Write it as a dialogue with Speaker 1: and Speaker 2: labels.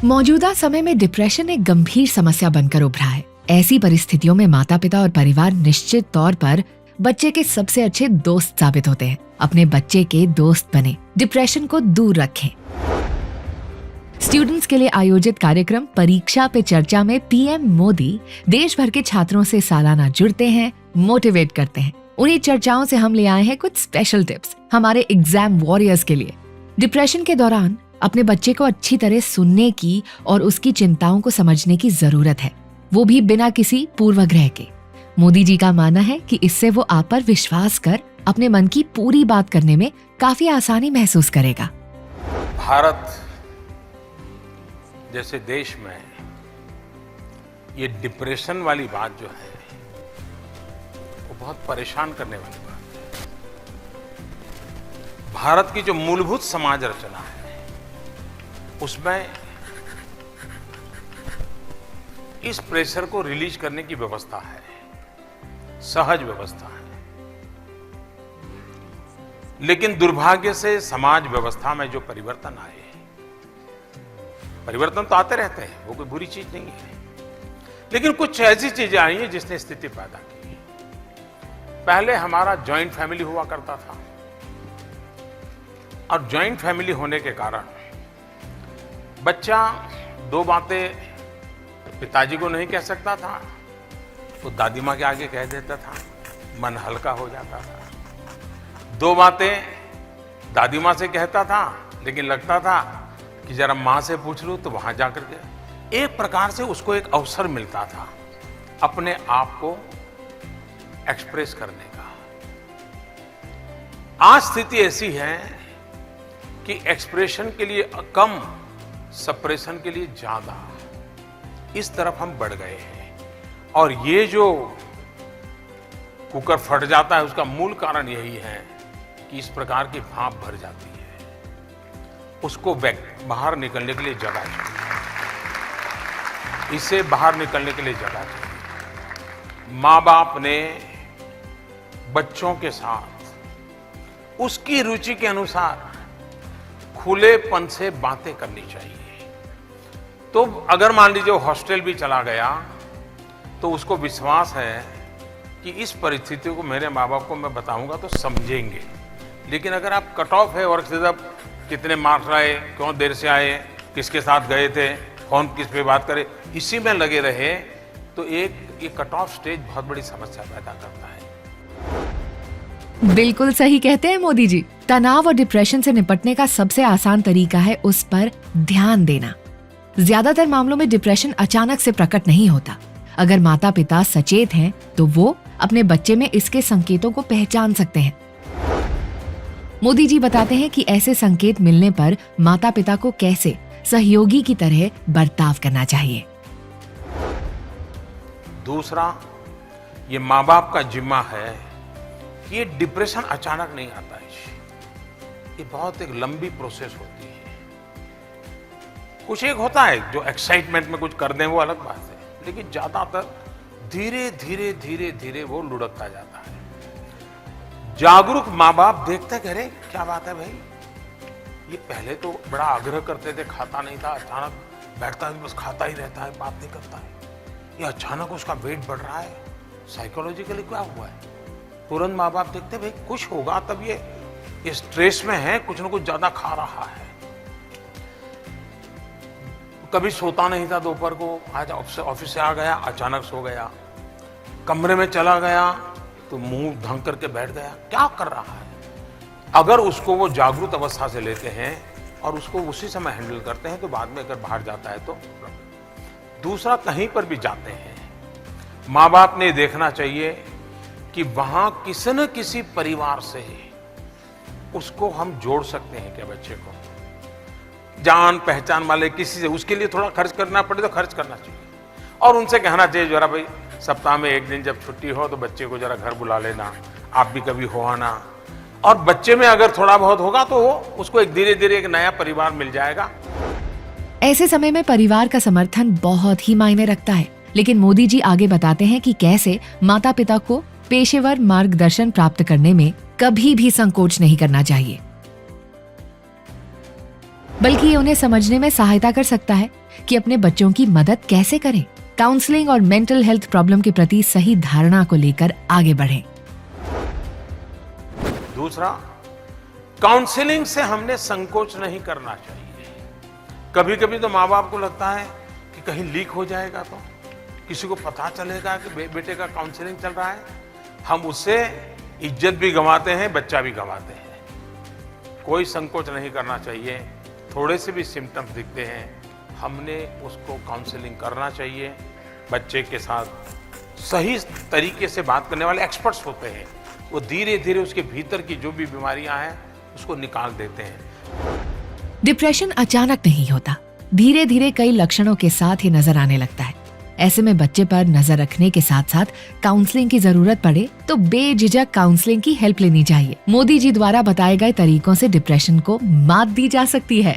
Speaker 1: मौजूदा समय में डिप्रेशन एक गंभीर समस्या बनकर उभरा है। ऐसी परिस्थितियों में माता पिता और परिवार निश्चित तौर पर बच्चे के सबसे अच्छे दोस्त साबित होते हैं। अपने बच्चे के दोस्त बने, डिप्रेशन को दूर रखें। स्टूडेंट्स के लिए आयोजित कार्यक्रम परीक्षा पे चर्चा में पीएम मोदी देश भर के छात्रों से सालाना जुड़ते हैं, मोटिवेट करते हैं। उन्हीं चर्चाओं से हम ले आए हैं कुछ स्पेशल टिप्स हमारे एग्जाम वॉरियर्स के लिए। डिप्रेशन के दौरान अपने बच्चे को अच्छी तरह सुनने की और उसकी चिंताओं को समझने की जरूरत है, वो भी बिना किसी पूर्वाग्रह के। मोदी जी का मानना है कि इससे वो आप पर विश्वास कर अपने मन की पूरी बात करने में काफी आसानी महसूस करेगा।
Speaker 2: भारत जैसे देश में ये डिप्रेशन वाली बात जो है वो बहुत परेशान करने वाली बात है। भारत की जो मूलभूत समाज रचना है उसमें इस प्रेशर को रिलीज करने की व्यवस्था है, सहज व्यवस्था है। लेकिन दुर्भाग्य से समाज व्यवस्था में जो परिवर्तन आए, परिवर्तन तो आते रहते हैं, वो कोई बुरी चीज नहीं है, लेकिन कुछ ऐसी चीजें आई हैं जिसने स्थिति पैदा की। पहले हमारा जॉइंट फैमिली हुआ करता था और जॉइंट फैमिली होने के कारण बच्चा दो बातें पिताजी को नहीं कह सकता था, वो दादी माँ के आगे कह देता था, मन हल्का हो जाता था। दो बातें दादी माँ से कहता था, लेकिन लगता था कि जरा माँ से पूछ लूं तो वहां जाकर के एक प्रकार से उसको एक अवसर मिलता था अपने आप को एक्सप्रेस करने का। आज स्थिति ऐसी है कि एक्सप्रेशन के लिए कम, सप्रेशन के लिए ज्यादा, इस तरफ हम बढ़ गए हैं। और ये जो कुकर फट जाता है उसका मूल कारण यही है कि इस प्रकार की भाप भर जाती है, उसको बाहर निकलने के लिए जगह चाहिए, इससे बाहर निकलने के लिए जगह चाहिए। माँ बाप ने बच्चों के साथ उसकी रुचि के अनुसार खुलेपन से बातें करनी चाहिए। तो अगर मान लीजिए वो हॉस्टल भी चला गया तो उसको विश्वास है कि इस परिस्थिति को मेरे माँ बाप को मैं बताऊंगा तो समझेंगे। लेकिन अगर आप कट ऑफ है और सिर्फ कितने मार्क्स आए, क्यों देर से आए, किसके साथ गए थे, कौन किस पे बात करे, इसी में लगे रहे तो एक ये कट ऑफ स्टेज बहुत बड़ी समस्या पैदा करता है।
Speaker 1: बिल्कुल सही कहते हैं मोदी जी। तनाव और डिप्रेशन से निपटने का सबसे आसान तरीका है उस पर ध्यान देना। ज्यादातर मामलों में डिप्रेशन अचानक से प्रकट नहीं होता। अगर माता पिता सचेत हैं तो वो अपने बच्चे में इसके संकेतों को पहचान सकते हैं। मोदी जी बताते हैं कि ऐसे संकेत मिलने पर माता पिता को कैसे सहयोगी की तरह बर्ताव करना चाहिए।
Speaker 2: दूसरा, ये माँ बाप का जिम्मा है कि ये डिप्रेशन अचानक नहीं आता है, ये बहुत एक लंबी प्रोसेस होती है। कुछ एक होता है जो एक्साइटमेंट में कुछ कर दें वो अलग बात है, लेकिन ज्यादातर धीरे धीरे धीरे धीरे वो लुढ़कता जाता है। जागरूक माँ बाप देखते कह रहे क्या बात है भाई, ये पहले तो बड़ा आग्रह करते थे, खाता नहीं था, अचानक बैठता है बस खाता ही रहता है, बात नहीं करता है, ये अचानक उसका वेट बढ़ रहा है, साइकोलॉजिकली क्या हुआ है। तुरंत माँ बाप देखते भाई कुछ होगा, तब ये स्ट्रेस में है, कुछ ना कुछ ज्यादा खा रहा है। कभी सोता नहीं था दोपहर को, आज ऑफिस से आ गया, अचानक सो गया, कमरे में चला गया तो मुंह ढंग करके बैठ गया, क्या कर रहा है। अगर उसको वो जागरूक अवस्था से लेते हैं और उसको उसी समय हैंडल करते हैं तो बाद में अगर बाहर जाता है तो। दूसरा, कहीं पर भी जाते हैं माँ बाप ने देखना चाहिए कि वहां किसी न किसी परिवार से उसको हम जोड़ सकते हैं क्या, बच्चे को जान पहचान वाले किसी से, उसके लिए थोड़ा खर्च करना पड़े तो खर्च करना चाहिए। और उनसे कहना चाहिए जरा भाई सप्ताह में एक दिन जब छुट्टी हो तो बच्चे को जरा घर बुला लेना, आप भी कभी हो आना। और बच्चे में अगर थोड़ा बहुत होगा तो उसको एक धीरे धीरे एक नया परिवार मिल जाएगा।
Speaker 1: ऐसे समय में परिवार का समर्थन बहुत ही मायने रखता है। लेकिन मोदी जी आगे बताते हैं कि कैसे माता पिता को पेशेवर मार्गदर्शन प्राप्त करने में कभी भी संकोच नहीं करना चाहिए, बल्कि ये उन्हें समझने में सहायता कर सकता है कि अपने बच्चों की मदद कैसे करें। काउंसलिंग और मेंटल हेल्थ प्रॉब्लम के प्रति सही धारणा को लेकर आगे बढ़ें।
Speaker 2: दूसरा, काउंसलिंग से हमने संकोच नहीं करना चाहिए। कभी कभी तो माँ बाप को लगता है कि कहीं लीक हो जाएगा तो किसी को पता चलेगा कि बेटे का काउंसलिंग चल रहा है, हम उससे इज्जत भी गंवाते हैं, बच्चा भी गंवाते हैं। कोई संकोच नहीं करना चाहिए। थोड़े से भी सिम्टम्स दिखते हैं, हमने उसको काउंसलिंग करना चाहिए। बच्चे के साथ सही तरीके से बात करने वाले एक्सपर्ट्स होते हैं, वो धीरे धीरे उसके भीतर की जो भी बीमारियां हैं उसको निकाल देते हैं।
Speaker 1: डिप्रेशन अचानक नहीं होता, धीरे धीरे कई लक्षणों के साथ ही नजर आने लगता है। ऐसे में बच्चे पर नजर रखने के साथ साथ काउंसलिंग की जरूरत पड़े तो बेझिझक काउंसलिंग की हेल्प लेनी चाहिए। मोदी जी द्वारा बताए गए तरीकों से डिप्रेशन को मात दी जा सकती है।